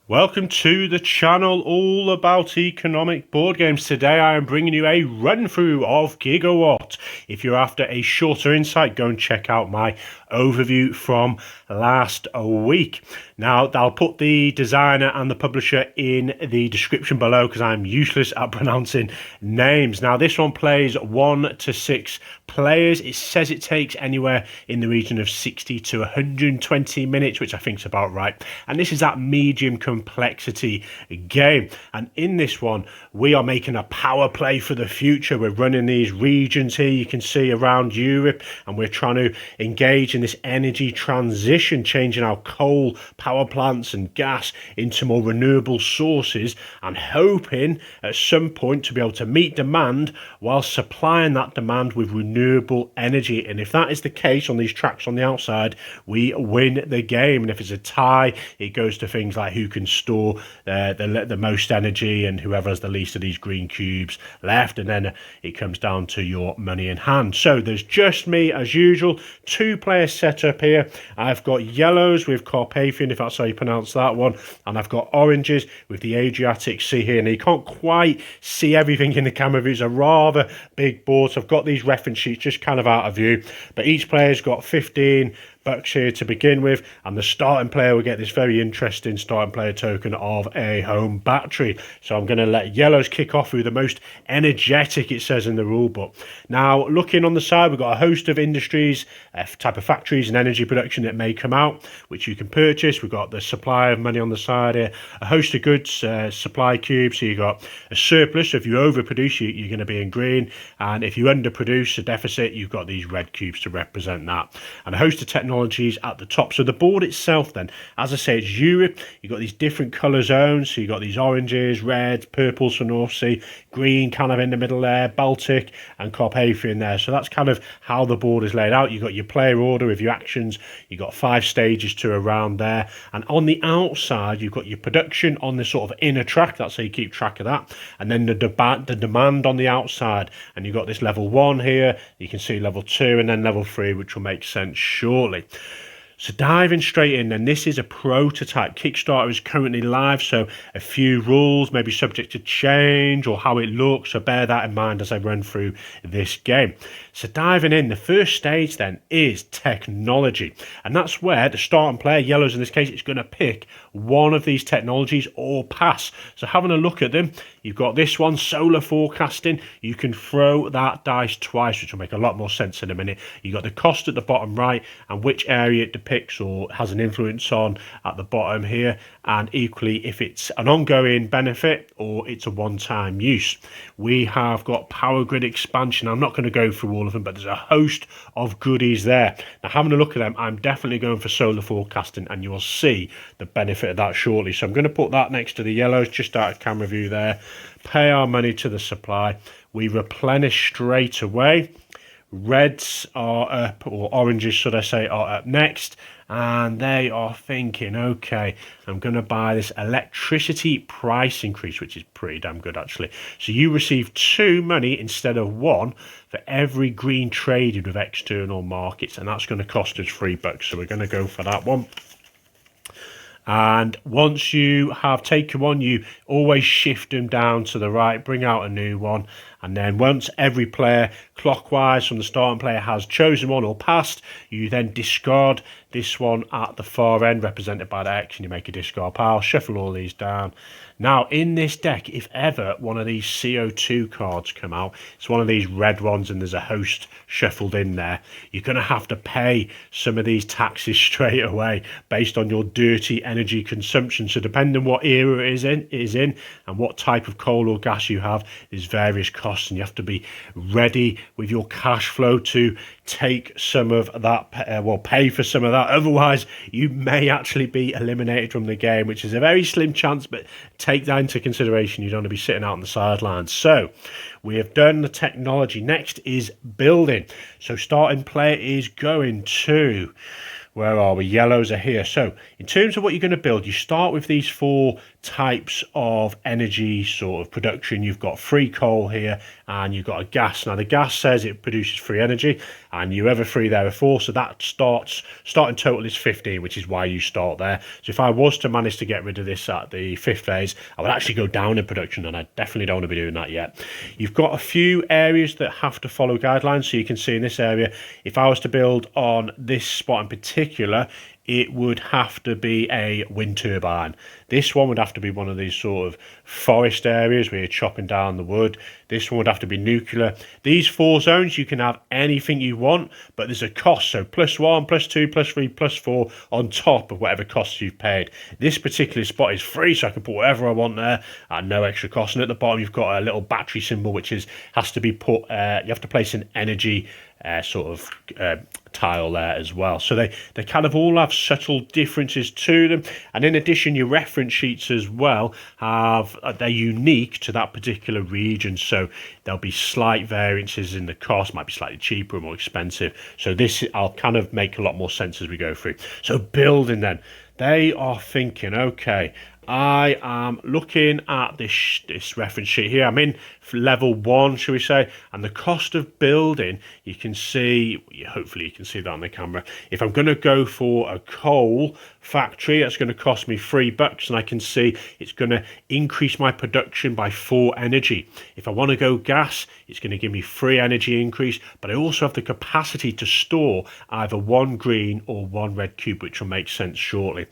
Welcome to the channel all about economic board games. Today I am bringing you a run through of GigaWatt. If you're after a shorter insight, go and check out my overview from last week. Now I'll put the designer and the publisher in the description below because I'm useless at pronouncing names. Now this one plays 1 to 6 players. It says it takes anywhere in the region of 60 to 120 minutes, which I think is about right. And this is that medium complexity game, and in this one we are making a power play for the future. We're running these regions here you can see around Europe, and we're trying to engage in this energy transition, changing our coal power plants and gas into more renewable sources, and hoping at some point to be able to meet demand while supplying that demand with renewable energy. And if that is the case on these tracks on the outside, we win the game. And if it's a tie, it goes to things like who can store the most energy and whoever has the least of these green cubes left, and then it comes down to your money in hand. So there's just me as usual, 2-player setup here. I've got yellows with Carpathian, if that's how you pronounce that one, and I've got oranges with the Adriatic Sea here. And you can't quite see everything in the camera view. It's a rather big board, so I've got these reference sheets just kind of out of view, but each player's got 15 bucks here to begin with, and the starting player will get this very interesting starting player token of a home battery. So I'm going to let yellows kick off with the most energetic, it says in the rule book. Now looking on the side, we've got a host of industries, type of factories and energy production that may come out, which you can purchase. We've got the supply of money on the side here, a host of goods, supply cubes. So you've got a surplus. So if you overproduce, you're going to be in green, and if you underproduce, a deficit, you've got these red cubes to represent that, and a host of technologies at the top. So the board itself then, as I say, it's Europe. You've got these different colour zones. So you've got these oranges, reds, purples for North Sea, green kind of in the middle there, Baltic and Carpathian there. So that's kind of how the board is laid out. You've got your player order with your actions. You've got 5 stages to around there. And on the outside, you've got your production on the sort of inner track. That's how you keep track of that. And then the demand on the outside. And you've got this level 1 here. You can see level 2 and then level 3, which will make sense shortly. So diving straight in, and this is a prototype. Kickstarter is currently live, so a few rules may be subject to change or how it looks, so bear that in mind as I run through this game. So diving in, the first stage then is technology, and that's where the starting player, yellows in this case, is going to pick one of these technologies or pass. So having a look at them, you've got this one, solar forecasting. You can throw that dice twice, which will make a lot more sense in a minute. You've got the cost at the bottom right and which area it depicts or has an influence on at the bottom here, and equally if it's an ongoing benefit or it's a one-time use. We have got power grid expansion. I'm not going to go through all of them, but there's a host of goodies there. Now having a look at them, I'm definitely going for solar forecasting, and you will see the benefit of that shortly. So I'm going to put that next to the yellows, just out of camera view there. Pay our money to the supply. We replenish straight away. Reds are up, or oranges should I say, are up next, and they are thinking, okay, I'm going to buy this electricity price increase, which is pretty damn good actually. So you receive 2 money instead of 1 for every green traded with external markets, and that's going to cost us $3, so we're going to go for that one. And once you have taken one, you always shift them down to the right, bring out a new one, and then once every player clockwise from the starting player has chosen one or passed, you then discard this one at the far end represented by the X, and you make a discard pile, shuffle all these down. Now in this deck, if ever one of these CO2 cards come out, it's one of these red ones and there's a host shuffled in there, you're going to have to pay some of these taxes straight away based on your dirty energy consumption. So depending on what era it is in and what type of coal or gas you have, there's various costs, and you have to be ready with your cash flow to take some of that, pay for some of that. Otherwise you may actually be eliminated from the game, which is a very slim chance, but take that into consideration. You don't want to be sitting out on the sidelines. So we have done the technology. Next is building. So starting player is going to, where are we? Yellows are here. So in terms of what you're going to build, you start with these 4 types of energy sort of production. You've got free coal here and you've got a gas. Now the gas says it produces free energy, and your other 3 there are 4, so that starting total is 15, which is why you start there. So if I was to manage to get rid of this at the 5th phase, I would actually go down in production, and I definitely don't want to be doing that yet. You've got a few areas that have to follow guidelines, so you can see in this area, if I was to build on this spot in particular, it would have to be a wind turbine. This one would have to be one of these sort of forest areas where you're chopping down the wood. This one would have to be nuclear. These 4 zones, you can have anything you want, but there's a cost. So +1, +2, +3, +4 on top of whatever costs you've paid. This particular spot is free, so I can put whatever I want there at no extra cost. And at the bottom, you've got a little battery symbol, which has to be put, you have to place an energy tile there as well. So they kind of all have subtle differences to them, and in addition your reference sheets as well they're unique to that particular region, so there'll be slight variances in the cost, might be slightly cheaper or more expensive. So this I'll kind of make a lot more sense as we go through. So building then, they are thinking, okay, I am looking at this reference sheet here. I'm in level 1, shall we say, and the cost of building, you can see, hopefully you can see that on the camera. If I'm going to go for a coal factory, that's going to cost me $3, and I can see it's going to increase my production by 4 energy. If I want to go gas, it's going to give me 3 energy increase, but I also have the capacity to store either 1 green or 1 red cube, which will make sense shortly.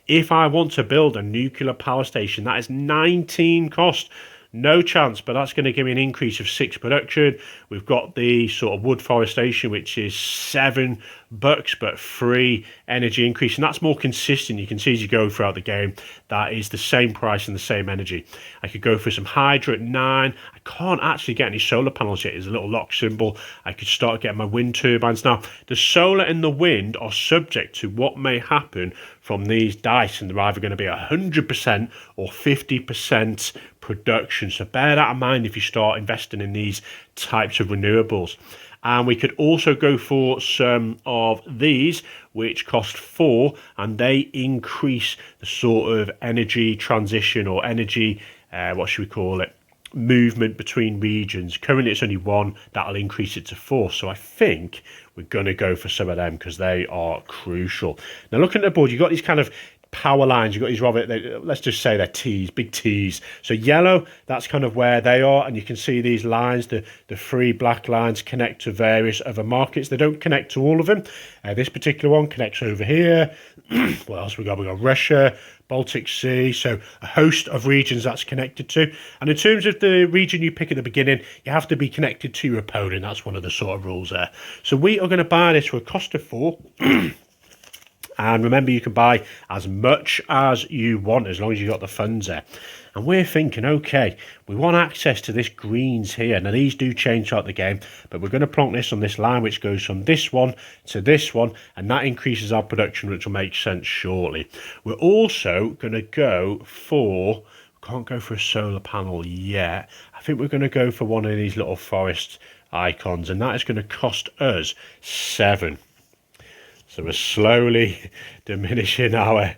If I want to build a nuclear power station, that is 19 cost. No chance, but that's going to give me an increase of 6 production. We've got the sort of wood forestation, which is $7, but 3 energy increase, and that's more consistent. You can see as you go throughout the game, that is the same price and the same energy. I could go for some hydro at 9. I can't actually get any solar panels yet. There's a little lock symbol. I could start getting my wind turbines. Now, the solar and the wind are subject to what may happen from these dice, and they're either going to be 100% or 50% production. So bear that in mind if you start investing in these types of renewables. And we could also go for some of these, which cost 4, and they increase the sort of energy transition or energy, what should we call it, movement between regions. Currently it's only 1, that'll increase it to 4. So I think we're going to go for some of them because they are crucial. Now looking at the board, you've got these kind of power lines. You've got these let's just say they're T's, big T's. So yellow, that's kind of where they are, and you can see these lines, the 3 black lines connect to various other markets. They don't connect to all of them. This particular one connects over here. What else we got? We got Russia, Baltic Sea, so a host of regions that's connected to. And in terms of the region you pick at the beginning, you have to be connected to your opponent. That's one of the sort of rules there. So we are going to buy this for a cost of 4. And remember, you can buy as much as you want as long as you've got the funds there. And we're thinking, okay, we want access to this greens here. Now, these do change throughout the game, but we're going to plonk this on this line, which goes from this one to this one, and that increases our production, which will make sense shortly. We're also going to go for, can't go for a solar panel yet. I think we're going to go for one of these little forest icons, and that is going to cost us 7. So we're slowly diminishing our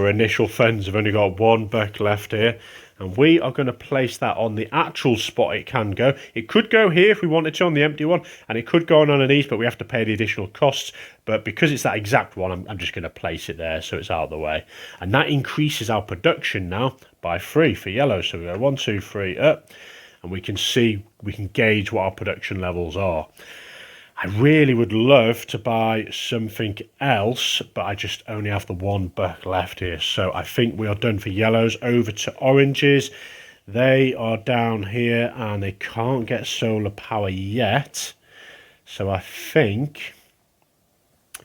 initial funds. We've only got $1 left here. And we are going to place that on the actual spot it can go. It could go here if we wanted to on the empty one. And it could go on underneath, but we have to pay the additional costs. But because it's that exact one, I'm just going to place it there so it's out of the way. And that increases our production now by 3 for yellow. So we go 1, 2, 3 up. And we can see, we can gauge what our production levels are. I really would love to buy something else, but I just only have the $1 left here. So I think we are done for yellows. Over to oranges. They are down here and they can't get solar power yet. So I think,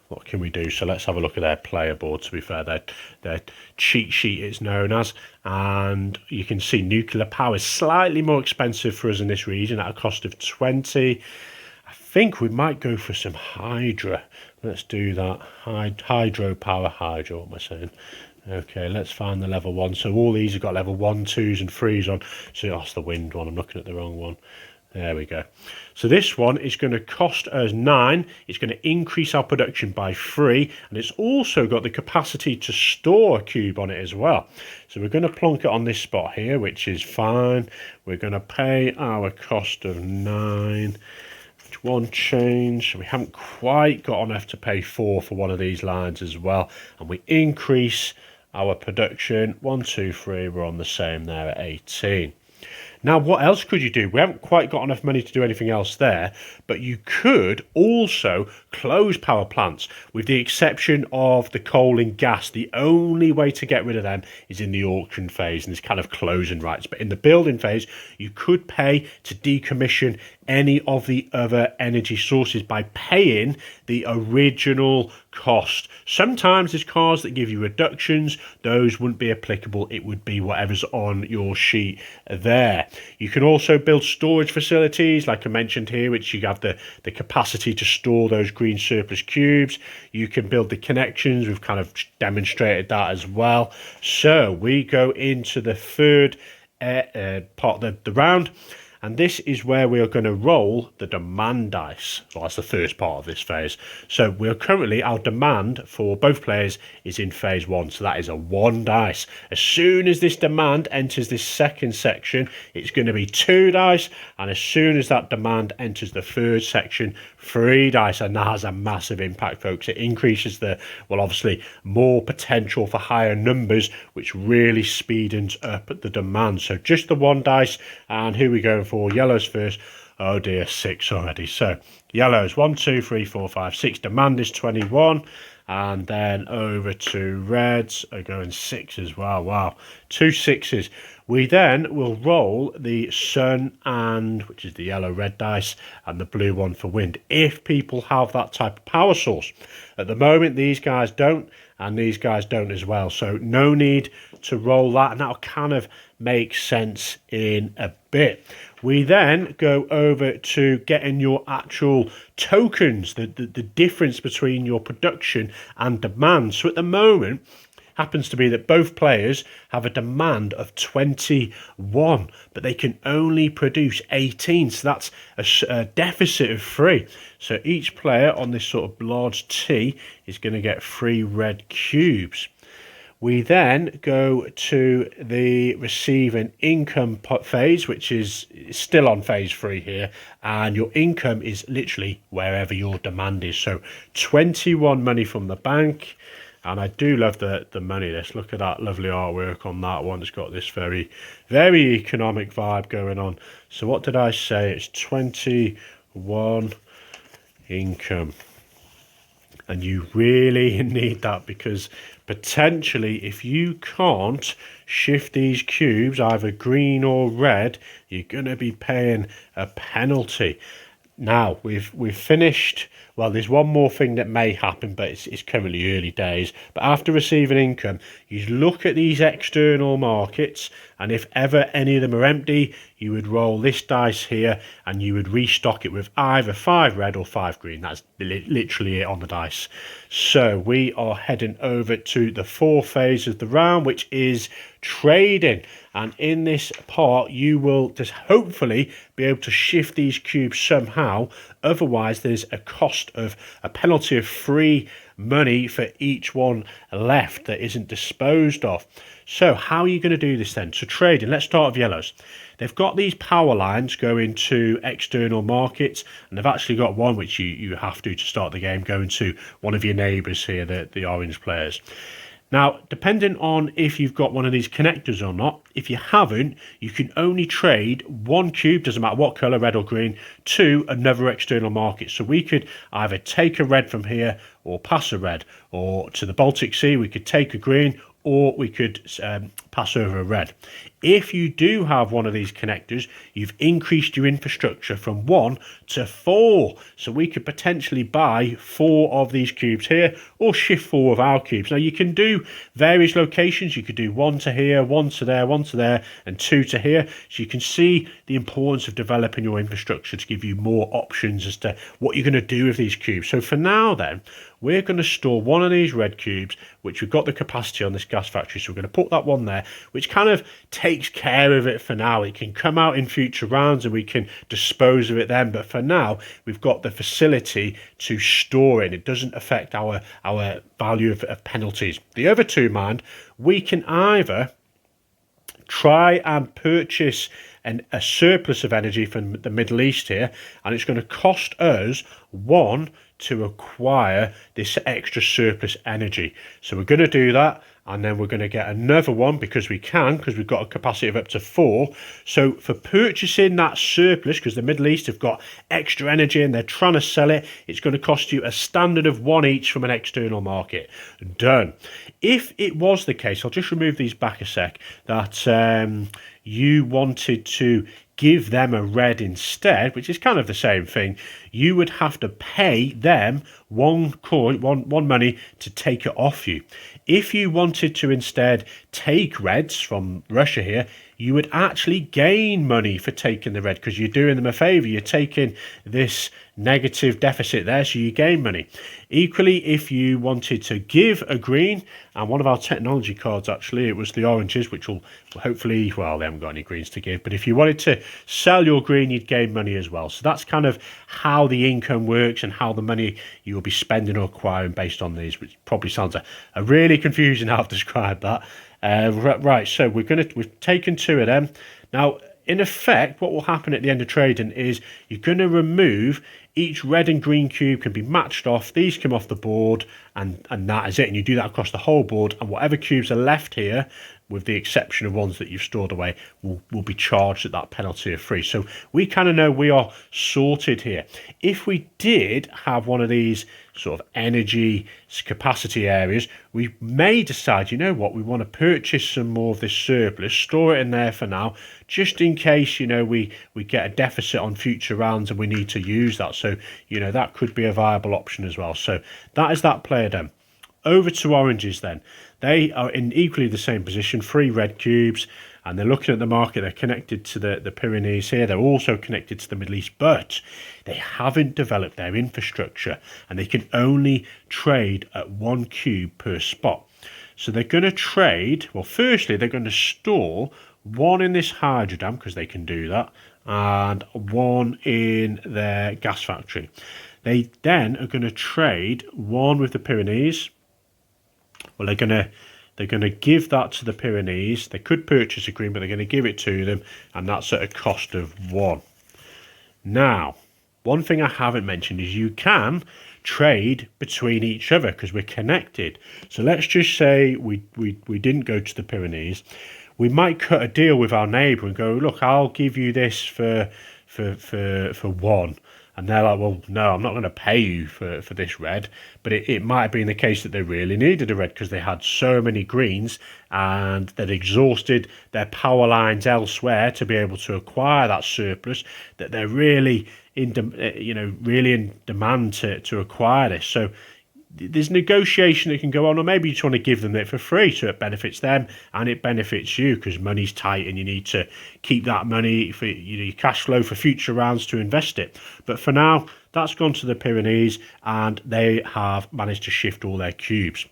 what can we do? So let's have a look at their player board, to be fair. Their cheat sheet is known as. And you can see nuclear power is slightly more expensive for us in this region at a cost of 20. I think we might go for some hydro. Let's do that. Hydropower, what am I saying? Okay, let's find the level 1. So all these have got level 1, 2s and 3s on. So that's the wind one. I'm looking at the wrong one. There we go. So this one is going to cost us 9. It's going to increase our production by 3. And it's also got the capacity to store a cube on it as well. So we're going to plonk it on this spot here, which is fine. We're going to pay our cost of 9. one change. We haven't quite got enough to pay 4 for one of these lines as well. And we increase our production. 1, 2, 3. We're on the same there at 18. Now, what else could you do? We haven't quite got enough money to do anything else there, but you could also close power plants, with the exception of the coal and gas. The only way to get rid of them is in the auction phase and this kind of closing rights. But in the building phase, you could pay to decommission any of the other energy sources by paying the original cost. Sometimes there's cars that give you reductions. Those wouldn't be applicable. It would be whatever's on your sheet there. You can also build storage facilities, like I mentioned here, which you have the capacity to store those green surplus cubes. You can build the connections. We've kind of demonstrated that as well. So we go into the third part of the round. And this is where we are going to roll the demand dice. Well, that's the first part of this phase. So we're currently, our demand for both players is in phase 1. So that is a 1 dice. As soon as this demand enters this second section, it's going to be 2 dice. And as soon as that demand enters the third section, 3 dice. And that has a massive impact, folks. It increases obviously more potential for higher numbers, which really speeds up the demand. So just the 1 dice. And here we go. For yellows first. Oh dear, 6 already. So yellows 1, 2, 3, 4, 5, 6. Demand is 21, and then over to reds are going 6 as well. Wow, 2 6s. We then will roll the sun and, which is the yellow red dice, and the blue one for wind, if people have that type of power source. At the moment, these guys don't, and these guys don't as well. So no need to roll that, and that'll kind of make sense in a bit. We then go over to getting your actual tokens, the difference between your production and demand. So at the moment, happens to be that both players have a demand of 21, but they can only produce 18. So that's a deficit of 3. So each player on this sort of large T is going to get 3 red cubes. We then go to the receiving income phase, which is still on phase 3 here. And your income is literally wherever your demand is. So 21 money from the bank. And I do love the money. Let's look at that lovely artwork on that one. It's got this very, very economic vibe going on. So what did I say? It's 21 income. And you really need that, because potentially if you can't shift these cubes either green or red, you're going to be paying a penalty. Now we've finished. Well, there's one more thing that may happen, but it's currently early days. But after receiving income, you look at these external markets, and if ever any of them are empty, you would roll this dice here and you would restock it with either 5 red or 5 green. That's literally it on the dice. So we are heading over to the 4th phase of the round, which is trading. And in this part, you will just hopefully be able to shift these cubes somehow. Otherwise, there's a cost of a penalty of 3 money for each one left that isn't disposed of. So how are you going to do this then? So trading, let's start with yellows. They've got these power lines going to external markets, and they've actually got one which you have to start the game, going to one of your neighbours here, the orange players. Now, depending on if you've got one of these connectors or not, if you haven't, you can only trade 1 cube, doesn't matter what colour, red or green, to another external market. So we could either take a red from here or pass a red, or to the Baltic Sea, we could take a green, or we could pass over a red. If you do have one of these connectors, you've increased your infrastructure from 1 to 4. So we could potentially buy 4 of these cubes here, or shift 4 of our cubes. Now you can do various locations. You could do 1 to here, 1 to there, 1 to there, and 2 to here. So you can see the importance of developing your infrastructure to give you more options as to what you're going to do with these cubes. So for now then, we're going to store one of these red cubes, which we've got the capacity on this gas factory. So we're going to put that one there, which kind of takes care of it for now. It can come out in future rounds and we can dispose of it then. But for now, we've got the facility to store it. It doesn't affect our value of penalties. The other 2, mind, we can either try and purchase a surplus of energy from the Middle East here, and it's going to cost us 1 to acquire this extra surplus energy. So we're going to do that, and then we're going to get another one because we've got a capacity of up to 4. So for purchasing that surplus, because the Middle East have got extra energy and they're trying to sell it, it's going to cost you a standard of 1 each from an external market. Done. If it was the case, I'll just remove these back a sec, that you wanted to give them a red instead, which is kind of the same thing, you would have to pay them one money to take it off you. If you wanted to instead take reds from Russia here, you would actually gain money for taking the red, because you're doing them a favour. You're taking this negative deficit there, so you gain money. Equally, if you wanted to give a green, and one of our technology cards, actually, it was the oranges, which will hopefully, well, they haven't got any greens to give, but if you wanted to sell your green, you'd gain money as well. So that's kind of how the income works and how the money you will be spending or acquiring based on these, which probably sounds a really confusing how I've described that. Right, so we've taken 2 of them. Now, in effect, what will happen at the end of trading is you're going to remove each red and green cube can be matched off. These come off the board, and that is it. And you do that across the whole board, and whatever cubes are left here, with the exception of ones that you've stored away, will be charged at that penalty of 3. So we kind of know we are sorted here. If we did have one of these sort of energy capacity areas, we may decide, you know what, we want to purchase some more of this surplus, store it in there for now, just in case, you know, we get a deficit on future rounds and we need to use that. So, you know, that could be a viable option as well. So that is that player done. Over to oranges then. They are in equally the same position, 3 red cubes, and they're looking at the market. They're connected to the Pyrenees here. They're also connected to the Middle East, but they haven't developed their infrastructure, and they can only trade at 1 cube per spot. So they're going to trade, well, firstly, they're going to store 1 in this hydro dam, because they can do that, and 1 in their gas factory. They then are going to trade 1 with the Pyrenees. Well, they're going to give that to the Pyrenees. They could purchase a green, but they're going to give it to them, and that's at a cost of 1. Now, one thing I haven't mentioned is you can trade between each other because we're connected. So let's just say we didn't go to the Pyrenees. We might cut a deal with our neighbour and go, look, I'll give you this for 1. And they're like, well, no, I'm not going to pay you for this red. But it might have been the case that they really needed a red because they had so many greens and they'd exhausted their power lines elsewhere to be able to acquire that surplus, that they're really in demand to acquire this. So there's negotiation that can go on, or maybe you just want to give them it for free so it benefits them and it benefits you because money's tight and you need to keep that money for your cash flow for future rounds to invest it. But for now, that's gone to the Pyrenees and they have managed to shift all their cubes.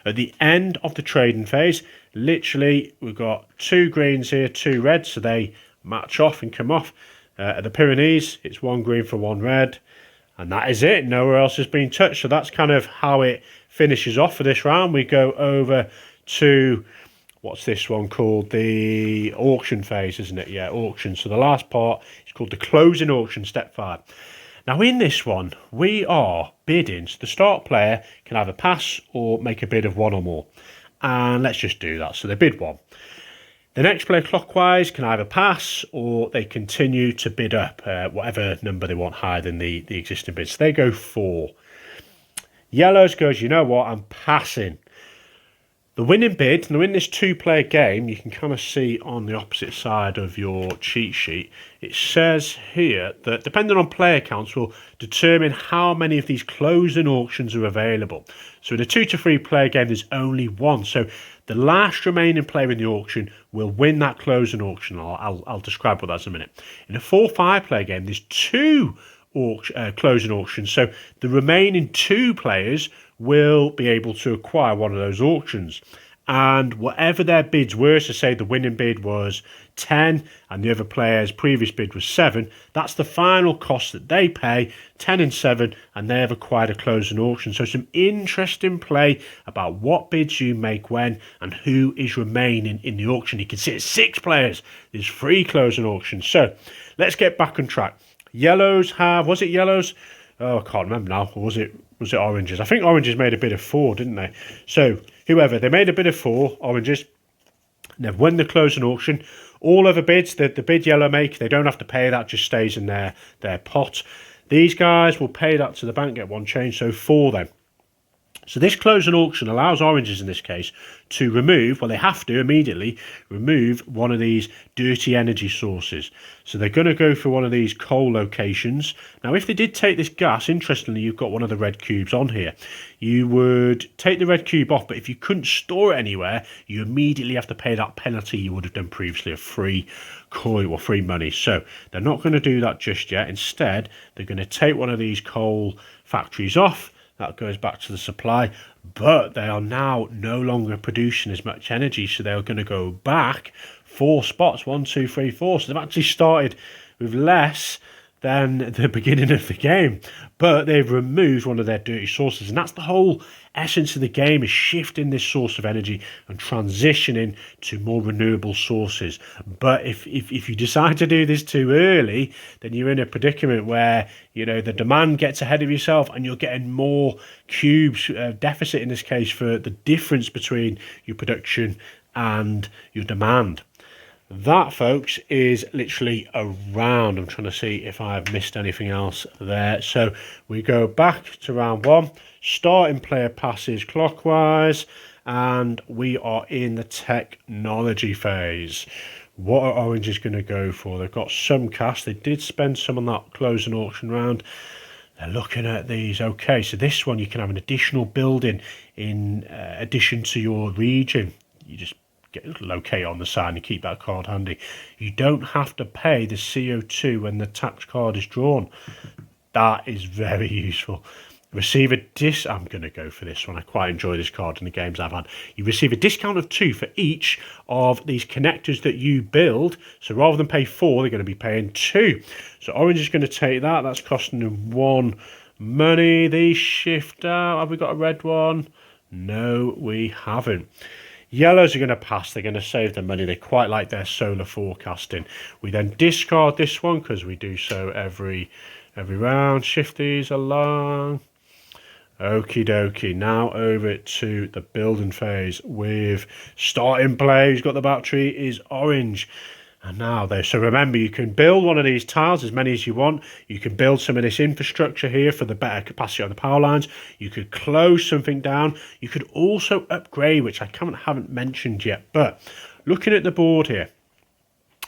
At the end of the trading phase, literally we've got 2 greens here, 2 reds, so they match off and come off. At the Pyrenees, it's 1 green for 1 red. And that is it. Nowhere else has been touched. So that's kind of how it finishes off for this round. We go over to, what's this one called? The auction phase, isn't it? Yeah, auction. So the last part is called the closing auction, step 5. Now in this one, we are bidding. So the start player can either pass or make a bid of 1 or more. And let's just do that. So they bid 1. The next player clockwise can either pass or they continue to bid up whatever number they want higher than the existing bids. So they go 4. Yellows goes, you know what, I'm passing. The winning bid, now in this 2-player game, you can kind of see on the opposite side of your cheat sheet, it says here that depending on player counts will determine how many of these closing auctions are available. So in a 2 to 3 player game, there's only 1. So the last remaining player in the auction will win that closing auction. I'll describe what that's in a minute. In a 4-5 player game, there's 2 closing auctions. So the remaining 2 players will be able to acquire one of those auctions. and whatever their bids were, so say the winning bid was 10 and the other player's previous bid was 7, that's the final cost that they pay, 10 and 7, and they have acquired a closing auction. So some interesting play about what bids you make when and who is remaining in the auction. You can see it's 6 players, there's 3 closing auctions. So let's get back on track. Yellows have, was it yellows? Oh, I can't remember now. Or was it oranges? I think oranges made a bid of 4, didn't they? So whoever, they made a bid of 4, oranges. They've won the closing auction. All other bids, the bid yellow make, they don't have to pay that, just stays in their pot. These guys will pay that to the bank, get one change, so 4 then. So this closing auction allows oranges in this case to remove, well they have to immediately remove one of these dirty energy sources. So they're going to go for one of these coal locations. Now if they did take this gas, interestingly you've got one of the red cubes on here. You would take the red cube off, but if you couldn't store it anywhere, you immediately have to pay that penalty you would have done previously of free coin or free money. So they're not going to do that just yet. Instead, they're going to take one of these coal factories off. That goes back to the supply, but they are now no longer producing as much energy, so they're going to go back 4 spots, 1, 2, 3, 4. So they've actually started with less than the beginning of the game, but they've removed one of their dirty sources, and that's the whole essence of the game, is shifting this source of energy and transitioning to more renewable sources. But if you decide to do this too early, then you're in a predicament where, you know, the demand gets ahead of yourself and you're getting more cubes, deficit in this case, for the difference between your production and your demand. That, folks, is literally a round. I'm trying to see if I've missed anything else there. So we go back to round 1. Starting player passes clockwise, and we are in the technology phase. What are oranges going to go for? They've got some cash. They did spend some on that closing auction round. They're looking at these. Okay, so this one you can have an additional building in addition to your region. You just locate on the side and keep that card handy. You don't have to pay the CO2 when the tax card is drawn. That is very useful. Receive a I'm going to go for this one. I quite enjoy this card in the games I've had. You receive a discount of 2 for each of these connectors that you build. So rather than pay 4, they're going to be paying 2. So orange is going to take that. That's costing them 1 money. These shift out. Have we got a red one? No, we haven't. Yellows are going to pass. They're going to save their money. They quite like their solar forecasting. We then discard this one because we do so every round. Shift these along. Okie dokie. Now over to the building phase with starting play. Who's got the battery is orange. And now there. So remember, you can build one of these tiles, as many as you want. You can build some of this infrastructure here for the better capacity on the power lines. You could close something down. You could also upgrade, which I haven't mentioned yet. But looking at the board here,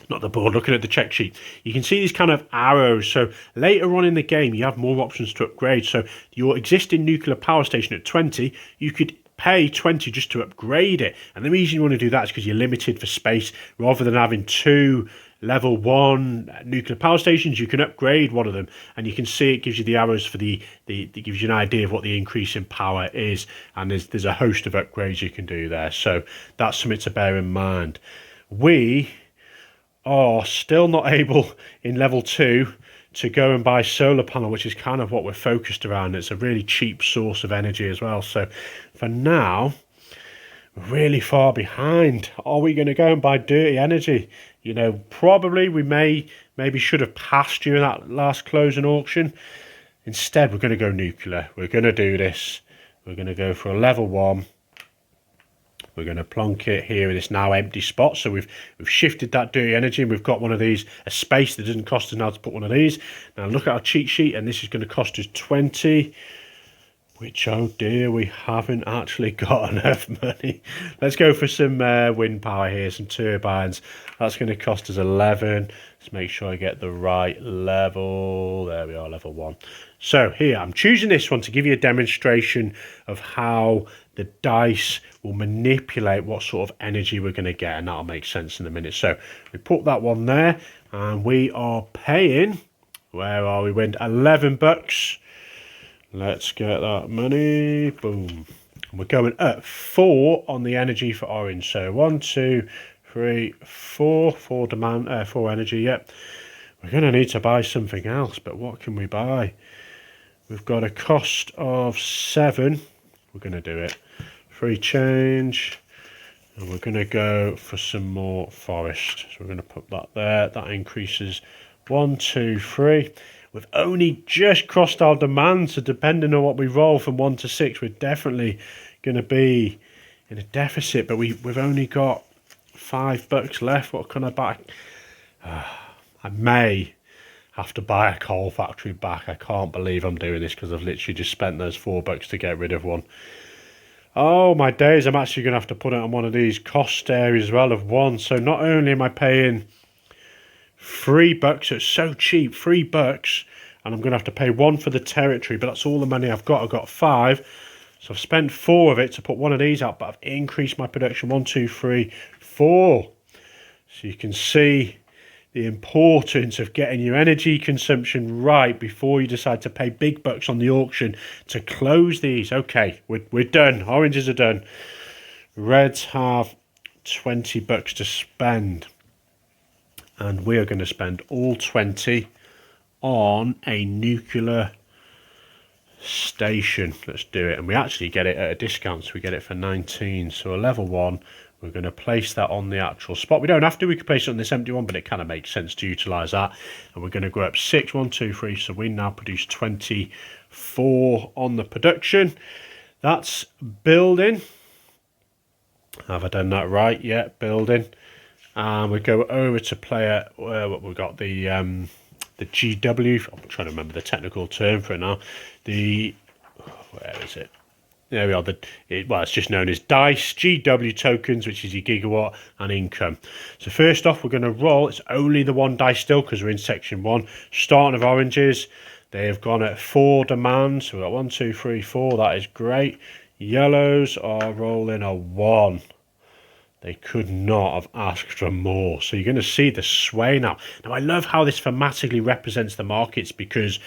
not the board, looking at the check sheet, you can see these kind of arrows. So later on in the game, you have more options to upgrade. So your existing nuclear power station at 20, you could pay 20 just to upgrade it. And the reason you want to do that is because you're limited for space. Rather than having 2 level 1 nuclear power stations, you can upgrade one of them, and you can see it gives you the arrows for it gives you an idea of what the increase in power is, and there's a host of upgrades you can do there. So that's something to bear in mind. We are still not able in level 2 to go and buy solar panel, which is kind of what we're focused around. It's a really cheap source of energy as well. So for now, we're really far behind. Are we going to go and buy dirty energy? You know, probably we maybe should have passed during that last closing auction. Instead, we're going to go nuclear. We're going to do this. We're going to go for a level 1. We're going to plonk it here in this now empty spot. So we've shifted that dirty energy, and we've got one of these, a space that doesn't cost us now to put one of these. Now look at our cheat sheet, and this is going to cost us 20, which, oh dear, we haven't actually got enough money. Let's go for some wind power here, some turbines. That's going to cost us 11. Let's make sure I get the right level. There we are, level 1. So here, I'm choosing this one to give you a demonstration of how the dice will manipulate what sort of energy we're going to get, and that'll make sense in a minute. So we put that one there, and we are paying, where are we, wind, $11. Let's get that money. Boom. And we're going up 4 on the energy for orange. So 1, 2, 3, 4. 4 demand, 4 energy, yep. We're going to need to buy something else, but what can we buy? We've got a cost of 7. We're going to do it. Free change. And we're going to go for some more forest. So we're going to put that there. That increases 1, 2, 3. We've only just crossed our demand, so depending on what we roll from 1 to 6, we're definitely going to be in a deficit. But we've only got $5 left. What can I buy? I may have to buy a coal factory back. I can't believe I'm doing this because I've literally just spent those $4 to get rid of one. Oh my days, I'm actually going to have to put it on one of these cost areas as well of 1. So not only am I paying $3, it's so cheap, $3, and I'm going to have to pay 1 for the territory, but that's all the money I've got. I've got 5, so I've spent 4 of it to put one of these out, but I've increased my production 1, 2, 3, 4. So you can see the importance of getting your energy consumption right before you decide to pay big bucks on the auction to close these. Okay, we're done. Oranges are done. Reds have $20 to spend. And we are going to spend all 20 on a nuclear station. Let's do it. And we actually get it at a discount, so we get it for 19. So a level 1. We're going to place that on the actual spot. We don't have to. We can place it on this empty one, but it kind of makes sense to utilise that. And we're going to go up 6, 1, 2, 3. So we now produce 24 on the production. That's building. Have I done that right? Yeah, building. And we go over to player. What we've got the GW. I'm trying to remember the technical term for it now. Where is it? There we are. It's just known as dice, GW tokens, which is your gigawatt, and income. So first off, we're going to roll. It's only the 1 dice still because we're in section 1. Starting of oranges. They have gone at 4 demands. So we've got 1, 2, 3, 4. That is great. Yellows are rolling a 1. They could not have asked for more. So you're going to see the sway now. Now I love how this thematically represents the markets because,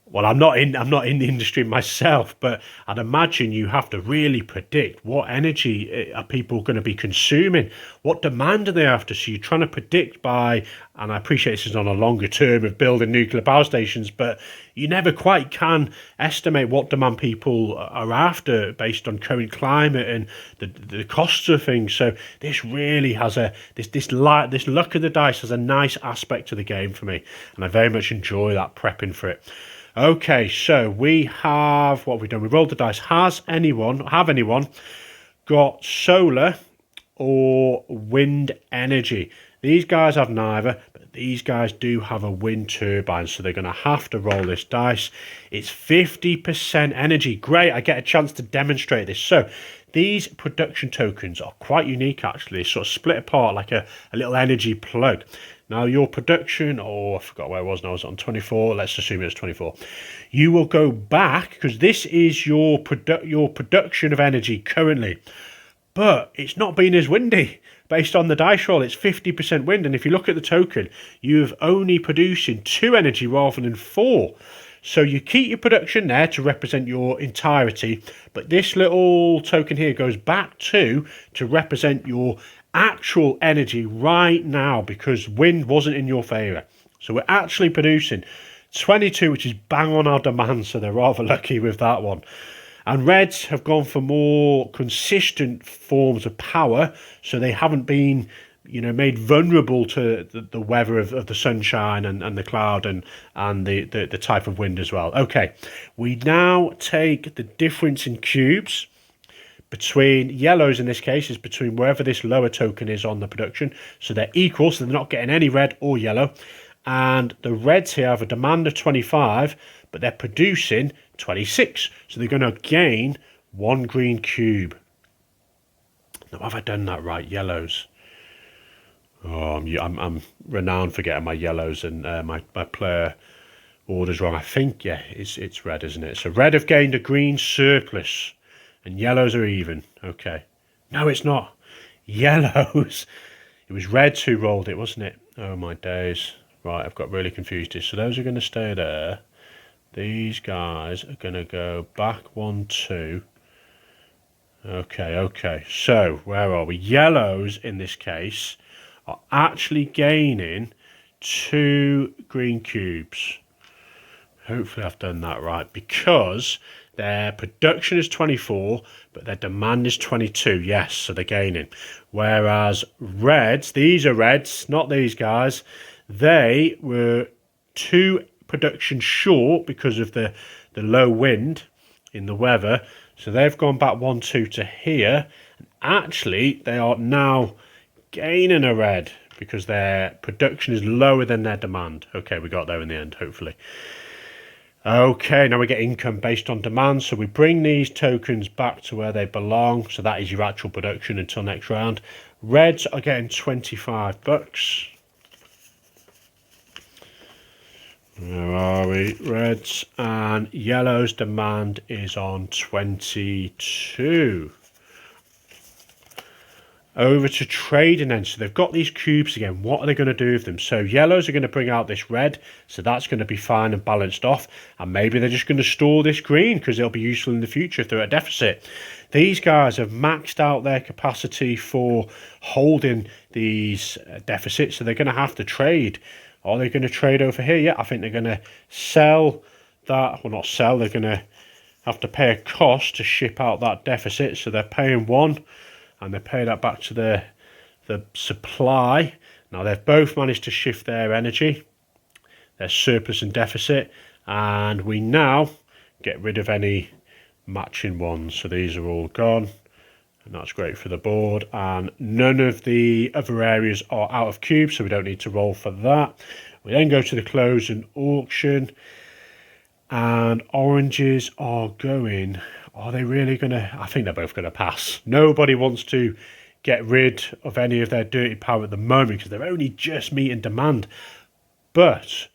well, I'm not in the industry myself, but I'd imagine you have to really predict what energy are people going to be consuming, what demand are they after. So you're trying to predict by, and I appreciate this is on a longer term of building nuclear power stations, but you never quite can estimate what demand people are after based on current climate and the costs of things. So this really has this luck of the dice has a nice aspect to the game for me, and I very much enjoy that prepping for it. Okay, so we have, what have we done? We rolled the dice. Have anyone got solar or wind energy? These guys have neither, but these guys do have a wind turbine, so they're going to have to roll this dice. It's 50% energy. Great, I get a chance to demonstrate this. So these production tokens are quite unique, actually. It's sort of split apart like a little energy plug. Now your production, I forgot where I was now, I was on 24, let's assume it's 24. You will go back, because this is your production of energy currently, but it's not been as windy. Based on the dice roll, it's 50% wind, and if you look at the token, you've only producing 2 energy rather than 4. So you keep your production there to represent your entirety, but this little token here goes back to represent your actual energy right now because wind wasn't in your favour. So we're actually producing 22, which is bang on our demand, so they're rather lucky with that one. And reds have gone for more consistent forms of power, so they haven't been, made vulnerable to the weather of the sunshine and the cloud and the type of wind as well. Okay, we now take the difference in cubes between yellows, in this case, is between wherever this lower token is on the production. So they're equal, so they're not getting any red or yellow. And the reds here have a demand of 25, but they're producing 26. So they're going to gain 1 green cube. Now, have I done that right? Yellows. Oh, I'm renowned for getting my yellows and my player orders wrong. I think, yeah, it's red, isn't it? So red have gained a green surplus. And yellows are even. Okay. No, it's not. Yellows. It was reds who rolled it, wasn't it? Oh, my days. Right, I've got really confused here. So those are going to stay there. These guys are going to go back 1, 2. Okay. So, where are we? Yellows, in this case, are actually gaining 2 green cubes. Hopefully I've done that right, because their production is 24, but their demand is 22. Yes, so they're gaining. Whereas reds, these are reds, not these guys, they were 2 production short because of the low wind in the weather. So they've gone back 1, 2 to here. And actually, they are now gaining a red because their production is lower than their demand. Okay, we got there in the end, hopefully. Okay, now we get income based on demand. So we bring these tokens back to where they belong. So that is your actual production until next round. Reds are getting 25 bucks. Where are we? Reds and yellows demand is on 22. Over to trading then. So they've got these cubes again. What are they going to do with them? So yellows are going to bring out this red. So that's going to be fine and balanced off. And maybe they're just going to store this green because it'll be useful in the future if they're at a deficit. These guys have maxed out their capacity for holding these deficits. So they're going to have to trade. Are they going to trade over here? Yeah, I think they're going to sell that. Well, not sell. They're going to have to pay a cost to ship out that deficit. So they're paying 1, and they pay that back to the supply. Now, they've both managed to shift their energy, their surplus and deficit. And we now get rid of any matching ones. So these are all gone. And that's great for the board, and none of the other areas are out of cubes, so we don't need to roll for that. We then go to the close and auction, and oranges are going. Are they really going to? I think they're both going to pass. Nobody wants to get rid of any of their dirty power at the moment because they're only just meeting demand. But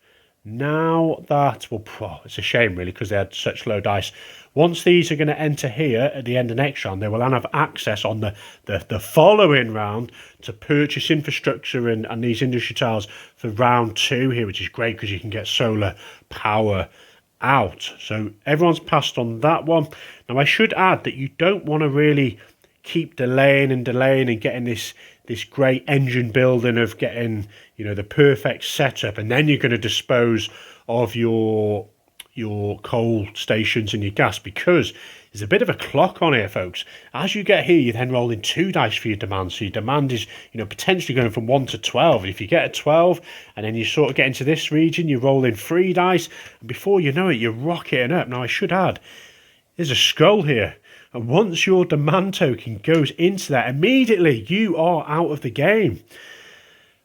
now that, well, it's a shame really because they had such low dice. Once these are going to enter here at the end of next round, they will then have access on the following round to purchase infrastructure and these industry tiles for round 2 here, which is great because you can get solar power out. So everyone's passed on that one. Now I should add that you don't want to really keep delaying and getting this great engine building of getting, you know, the perfect setup, and then you're going to dispose of your coal stations and your gas, because there's a bit of a clock on here, folks. As you get here, you then roll in 2 dice for your demand. So your demand is, you know, potentially going from 1 to 12. And if you get a 12 and then you sort of get into this region, you roll in 3 dice, and before you know it, you're rocketing up. Now I should add, there's a scroll here, and once your demand token goes into that, immediately you are out of the game.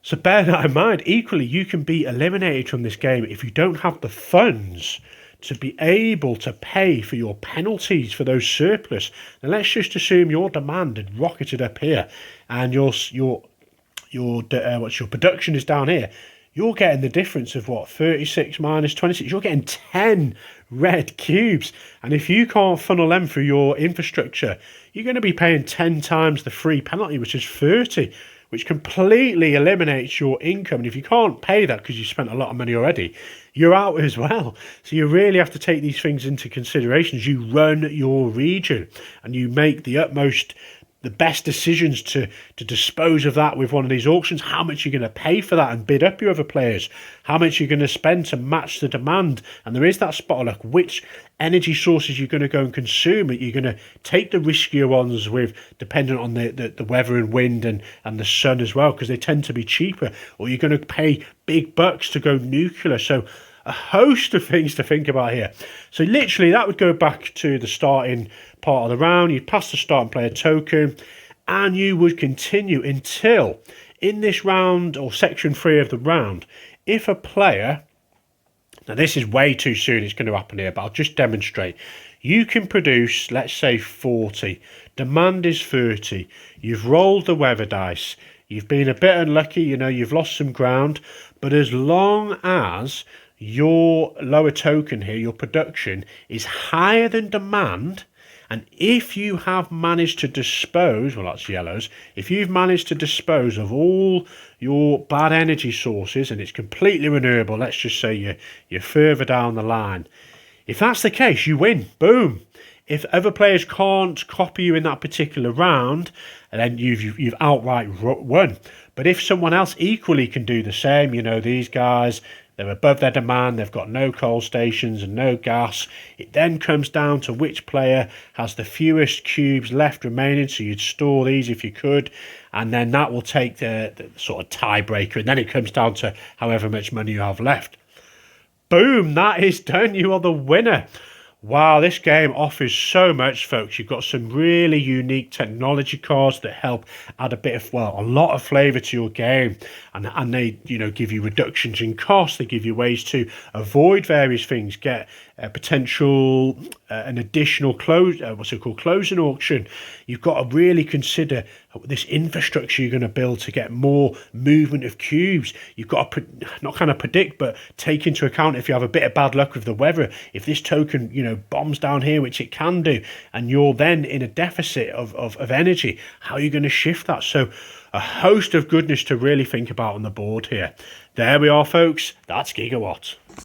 So bear that in mind. Equally, you can be eliminated from this game if you don't have the funds to be able to pay for your penalties for those surplus. Now let's just assume your demand had rocketed up here, and your production is down here. You're getting the difference of what, 36 minus 26. You're getting 10 red cubes, and if you can't funnel them through your infrastructure, you're going to be paying 10 times the free penalty, which is 30, which completely eliminates your income. And if you can't pay that because you spent a lot of money already, you're out as well. So you really have to take these things into consideration as you run your region, and you make the best decisions to dispose of that with one of these auctions. How much you're going to pay for that and bid up your other players, how much you're going to spend to match the demand. And there is that spot of luck, which energy sources you're going to go and consume. You're going to take the riskier ones with, dependent on the weather and wind and the sun as well, because they tend to be cheaper, or you're going to pay big bucks to go nuclear. So a host of things to think about here. So literally that would go back to the starting part of the round. You'd pass the starting player token, and you would continue until in this round, or section 3 of the round, if a player, now this is way too soon, it's going to happen here, but I'll just demonstrate. You can produce, let's say 40, demand is 30, you've rolled the weather dice, you've been a bit unlucky, you know, you've lost some ground, but as long as your lower token here, your production, is higher than demand, and if you have managed to dispose, well, that's yellows, if you've managed to dispose of all your bad energy sources and it's completely renewable, let's just say you're further down the line, if that's the case, you win. Boom. If other players can't copy you in that particular round, then you've outright won. But if someone else equally can do the same, you know, these guys, they're above their demand, they've got no coal stations and no gas, it then comes down to which player has the fewest cubes left remaining. So you'd store these if you could, and then that will take the sort of tiebreaker, and then it comes down to however much money you have left. Boom, that is done. You are the winner. Wow, this game offers so much, folks. You've got some really unique technology cards that help add a lot of flavour to your game, and they, you know, give you reductions in cost. They give you ways to avoid various things, get a potential an additional closing auction. You've got to really consider this infrastructure you're going to build to get more movement of cubes. You've got to not kind of predict, but take into account if you have a bit of bad luck with the weather. If this token, you know, bombs down here, which it can do, and you're then in a deficit of energy, how are you going to shift that? So a host of goodness to really think about on the board here. There we are, folks. That's GigaWatt.